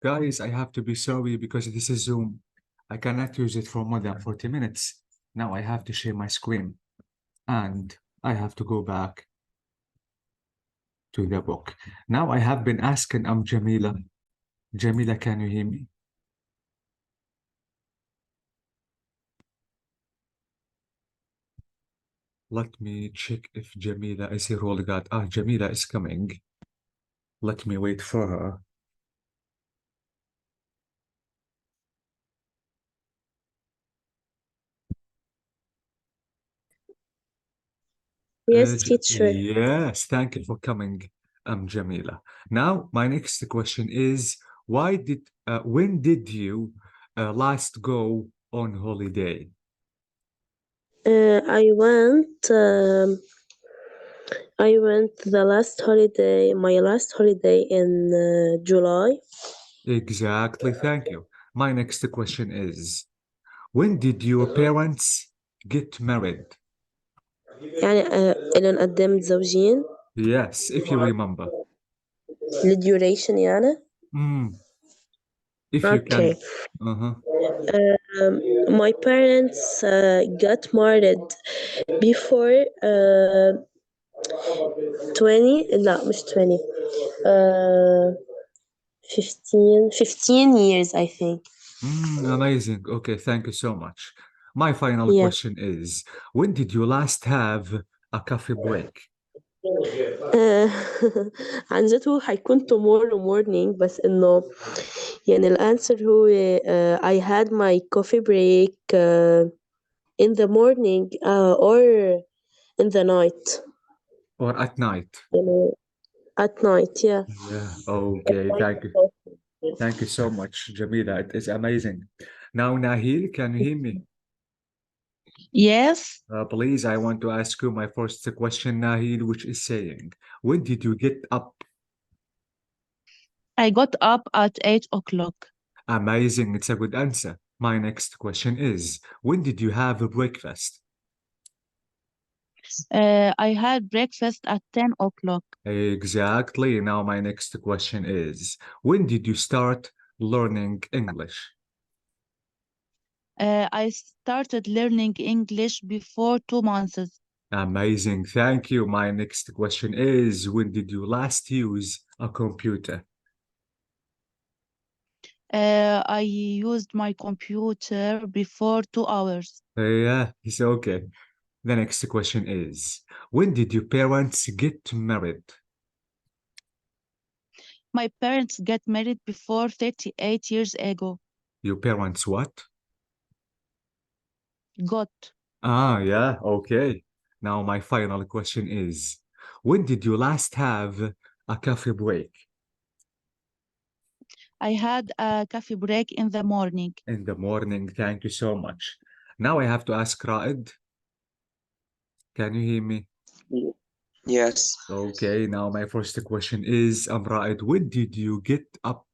Guys, I have to be sorry because this is Zoom. I cannot use it for more than 40 minutes. Now I have to share my screen and I have to go back to the book. Now I have been asking Jamila. Jamila, can you hear me? Let me check if Jamila is here. Oh God. Jamila is coming. Let me wait for her. Yes, teacher. Yes, thank you for coming, Jamila. Now, my next question is, when did you last go on holiday? I went my last holiday in July. Exactly, thank you. My next question is, when did your parents get married? يعني إلى نقدم متزوجين Yes, if you remember. الديوريشن يعني. If you Okay. can. Uh-huh. My parents got married before 20 لا مش 20 15 years I think. Amazing. Okay, thank you so much. My final Yeah. question is, when did you last have a coffee break? عن جد حيكون tomorrow morning بس إنه يعني الأنسر هو I had my coffee break in the morning or in the night. Or at night? يعني at night, yeah. Yeah, okay, thank you. Thank you so much, Jamila. It is amazing. Now, Nahil, can you hear me? Yes, Please, I want to ask you my first question, Nahil, which is saying, when did you get up? I got up at 8 o'clock. Amazing, it's a good answer. My next question is, when did you have a breakfast? I had breakfast at 10 o'clock. Exactly. Now, my next question is, when did you start learning English? I started learning English before 2 months. Amazing. Thank you. My next question is, when did you last use a computer? I used my computer before 2 hours. Yeah, it's okay. The next question is, when did your parents get married? My parents got married before 38 years ago. Your parents what? Got. Yeah, okay. Now my final question is, when did you last have a coffee break? I had a coffee break in the morning. In the morning, thank you so much. Now I have to ask Raed. Can you hear me? Yes. Okay, now my first question is, Raed, when did you get up?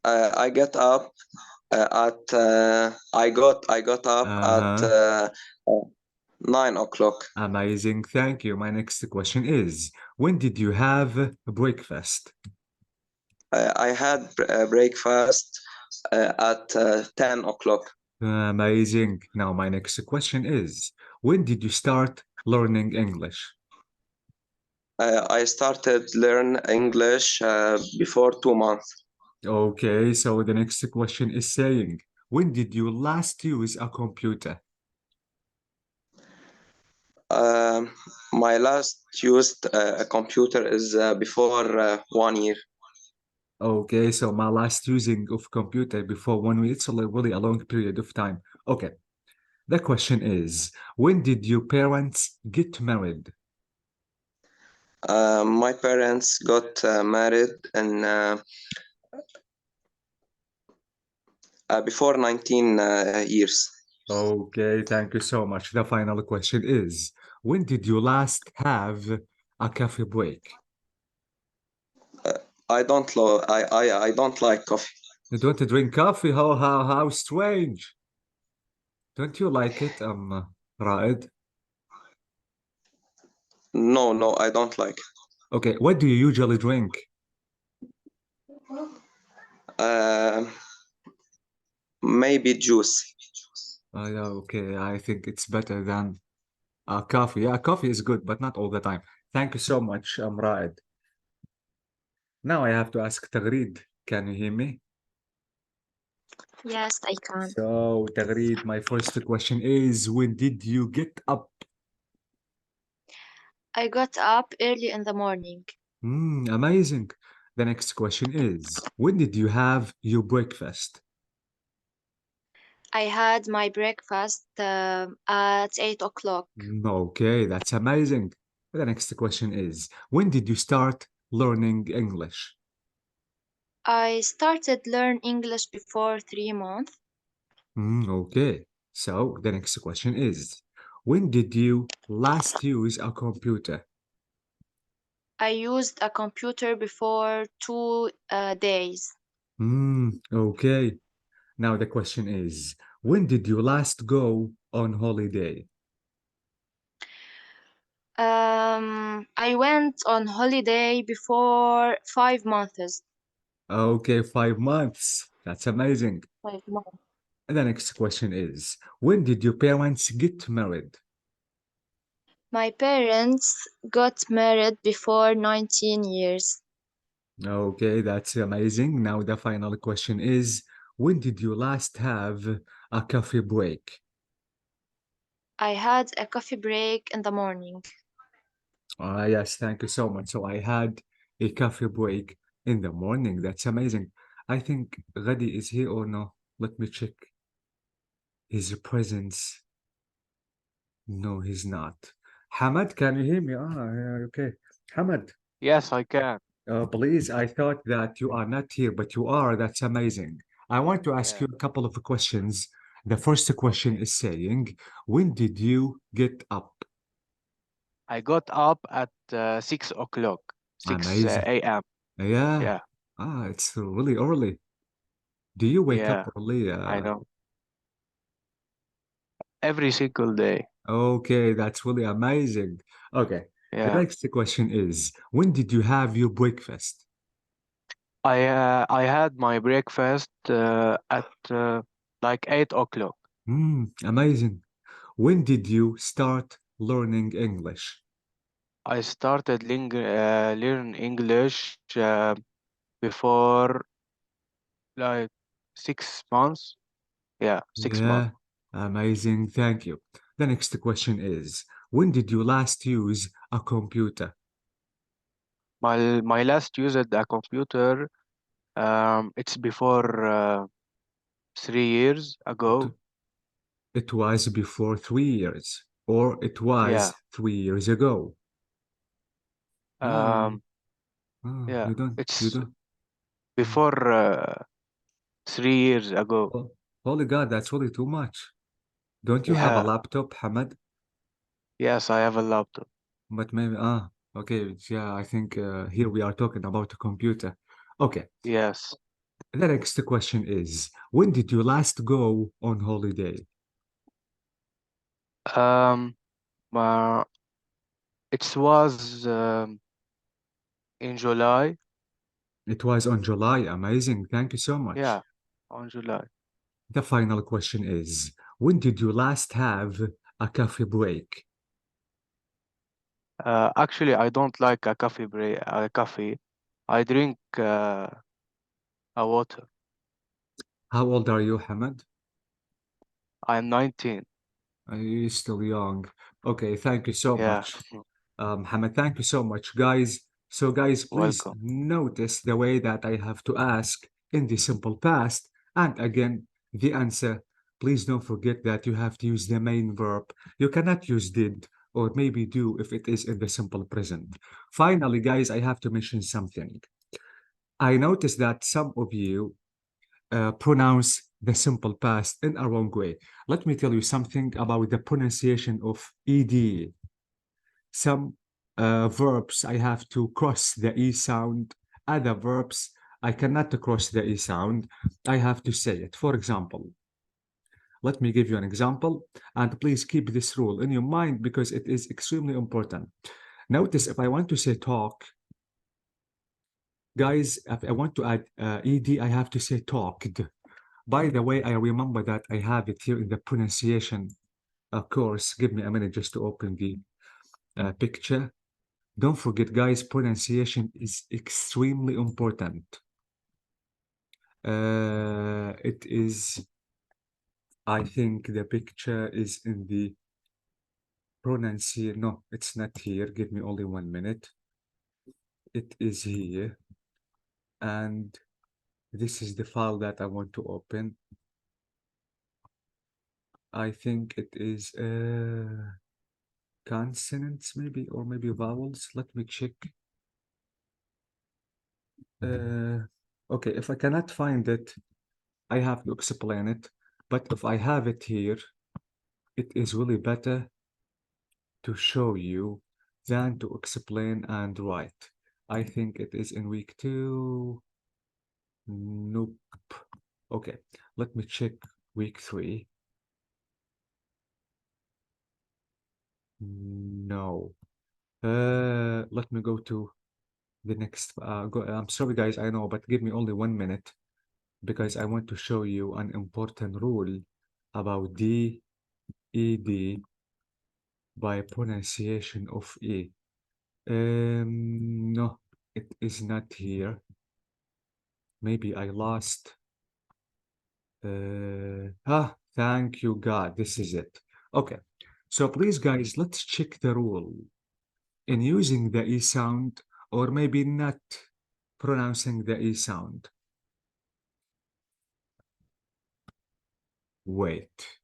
I get up at I got up at 9 o'clock. Amazing, thank you. My next question is, when did you have breakfast? I had breakfast at 10 o'clock. Amazing. Now my next question is, when did you start learning English? I started learn English before 2 months. Okay, so the next question is saying, when did you last use a computer? My last used a computer is before 1 year. Okay, so my last using of computer before 1 week, it's really a long period of time. Okay, the question is, when did your parents get married? My parents got married in before 19 years. Okay, thank you so much. The final question is, when did you last have a coffee break? I don't like coffee. You don't drink coffee? How strange. Don't you like it, Raed? No, I don't like. Okay, what do you usually drink? Maybe juice. Yeah, okay, I think it's better than coffee. Yeah, coffee is good, but not all the time. Thank you so much, Raed. Now I have to ask Tagreed. Can you hear me? Yes, I can. So, Tagreed, my first question is, when did you get up? I got up early in the morning. Amazing. The next question is, when did you have your breakfast? I had my breakfast at 8 o'clock. Okay, that's amazing. The next question is, when did you start learning English? I started learn English before 3 months. Okay, so the next question is, when did you last use a computer? I used a computer before 2 days. Okay. Now the question is, when did you last go on holiday? I went on holiday before 5 months. Okay, 5 months. That's amazing. 5 months. And the next question is, when did your parents get married? My parents got married before 19 years. Okay, that's amazing. Now the final question is, when did you last have a coffee break? I had a coffee break in the morning. Yes, thank you so much. So I had a coffee break in the morning. That's amazing. I think Ghadi is here or no? Let me check his presence. No, he's not. Hamad, can you hear me? Yeah, okay. Hamad, Yes, I can. please, I thought that you are not here, but you are. That's amazing. I want to ask Yeah. you a couple of questions. The first question is saying, when did you get up? I got up at 6 o'clock, 6 Amazing. a.m. Yeah. Yeah, It's really early. Do you wake up yeah, early? I know. Every single day. Okay, that's really amazing. Okay, the Yeah. next question is, when did you have your breakfast? I had my breakfast at like 8 o'clock. Amazing. When did you start learning English? I started learn English before like 6 months. Yeah, 6 months. Yeah, amazing. Thank you. The next question is, when did you last use a computer? My last used a computer. It's before 3 years It, ago. it was before 3 years, or it Yeah. was 3 years ago. Ah, Um, yeah. you It's don't. before 3 years ago. Oh, holy God, that's really too much. Don't you have a Yeah. laptop, Hamad? Yes, I have a laptop. But maybe, okay, yeah, I think here we are talking about a computer. Okay, Yes. the next question is, when did you last go on holiday? Um, uh, it was in July. It was on July. Amazing. Thank you so much. Yeah, on July. The final question is, when did you last have a coffee break? Actually, I don't like a coffee. I drink a water. How old are you, Hamad? I'm 19. You're still young. Okay, thank you so Yeah. much. Hamad, thank you so much, guys. So, guys, please Welcome. notice the way that I have to ask in the simple past. And again, the answer, please don't forget that you have to use the main verb. You cannot use did or maybe do if it is in the simple present. Finally, guys, I have to mention something. I noticed that some of you pronounce the simple past in a wrong way. Let me tell you something about the pronunciation of ed. Some verbs I have to cross the e sound. Other verbs I cannot cross the e sound. I have to say it. For example, let me give you an example, and please keep this rule in your mind because it is extremely important. Notice if I want to say talk, Guys, if I want to add ed, I have to say talked. By the way, I remember that I have it here in the pronunciation course. Give me a minute just to open the picture. Don't forget, guys, pronunciation is extremely important. It is, I think the picture is in the pronunciation. No, it's not here. Give me only 1 minute. It is here. And this is the file that I want to open. I think it is consonants maybe, or maybe vowels. Let me check. Okay, if I cannot find it, I have to explain it. But if I have it here, it is really better to show you than to explain and write. I think it is in week 2. Nope. Okay, let me check week 3. No. Let me go to the next. I'm sorry, guys, I know, but give me only 1 minute because I want to show you an important rule about D, ED by pronunciation of E. No, it is not here. Maybe I lost. Thank you, God. This is it. Okay. So please, guys, let's check the rule in using the E sound or maybe not pronouncing the E sound. Wait.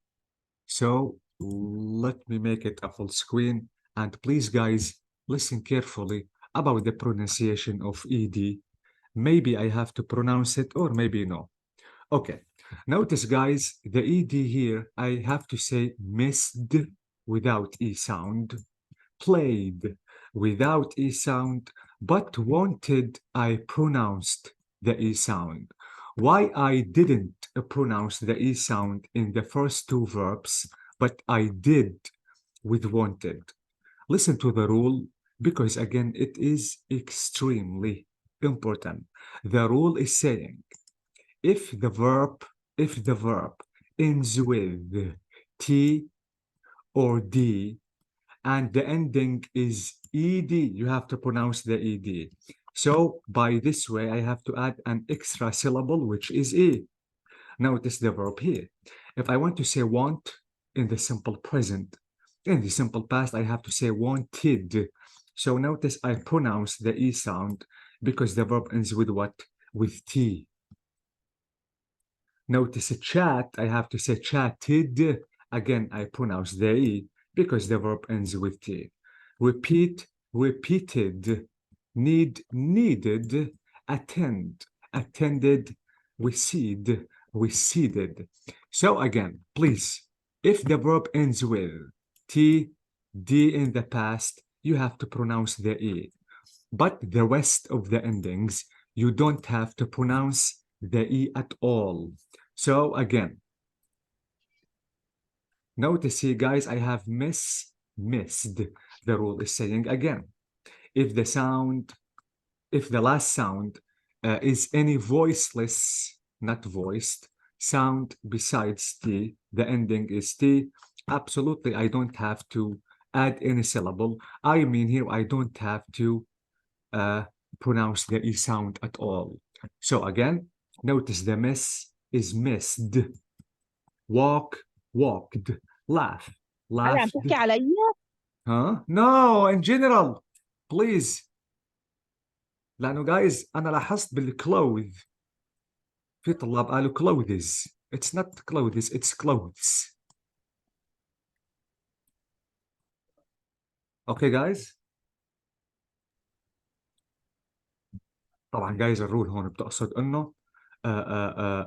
So let me make it a full screen. And please, guys, listen carefully about the pronunciation of ED. Maybe I have to pronounce it or maybe no. Okay. Notice, guys, the ED here, I have to say missed without E sound, played without E sound, but wanted, I pronounced the E sound. Why I didn't pronounce the E sound in the first 2 verbs, but I did with wanted? Listen to the rule, because again, it is extremely important. The rule is saying, if the verb ends with T or D, and the ending is ed, you have to pronounce the ed. So by this way, I have to add an extra syllable, which is e. Notice the verb here. If I want to say want in the simple present, in the simple past, I have to say wanted. So notice I pronounce the e sound because the verb ends with what? With t. Notice a chat, I have to say chatted. Again, I pronounce the e because the verb ends with t. Repeat, repeated. Need, needed. Attend, attended. Recede, receded. So again, please, if the verb ends with t, d in the past, you have to pronounce the e. But the rest of the endings, you don't have to pronounce the e at all. So again, notice here, guys, I have missed. The rule is saying again, if the last sound is any voiceless, not voiced, sound besides T, the ending is T, absolutely, I don't have to add any syllable. I mean here, I don't have to pronounce the E sound at all. So again, notice the miss is missed. Walk, walked. Laugh, هلا عم laughed. تحكي عليا؟ Huh? No, in general, please. لأنه guys أنا لاحظت بالclothes في طلاب قالوا clothes. It's not clothes, it's clothes. Okay guys. طبعا guys الرول هون بتقصد إنه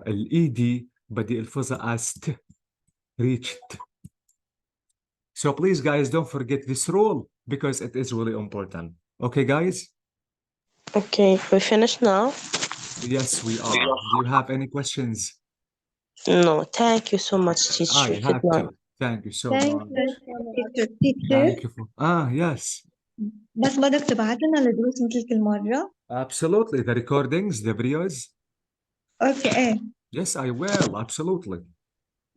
الإيدي بدي ألفظها as t, reached. So please guys don't forget this rule because it is really important. Okay guys? Okay, we finished now? Yes, we are. Do you have any questions? No, thank you so much, teacher. You have to. Thank you so Thank much. you, teacher. Thank you for yes. بس بدك تبعت لنا الدروس مثل كل مرة؟ Absolutely. The recordings, the videos. Okay, Yes, I will. Absolutely.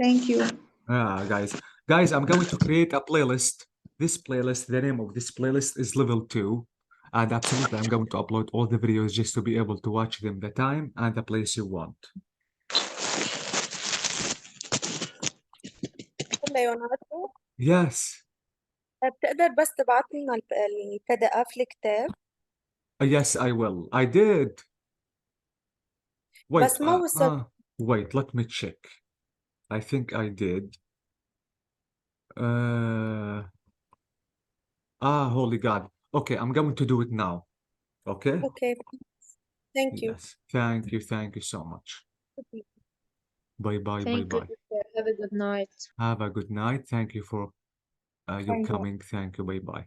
thank you. Guys, I'm going to create a playlist. This playlist, the name of this playlist is level 2. And absolutely, I'm going to upload all the videos just to be able to watch them the time and the place you want. ليوناردو Yes. بتقدر بس تبعت لنا البي دي اف الكتاب Yes, I will. I did. Wait, بس ما وصل wait, let me check. I think I did. Holy God. Okay, I'm going to do it now. Okay? اوكي ثانك يو Yes. Thank you so much. Bye bye, bye Thank you, bye. teacher. Have a good night. Have a good night. Thank you for your Thank you. coming. Thank you. Bye bye.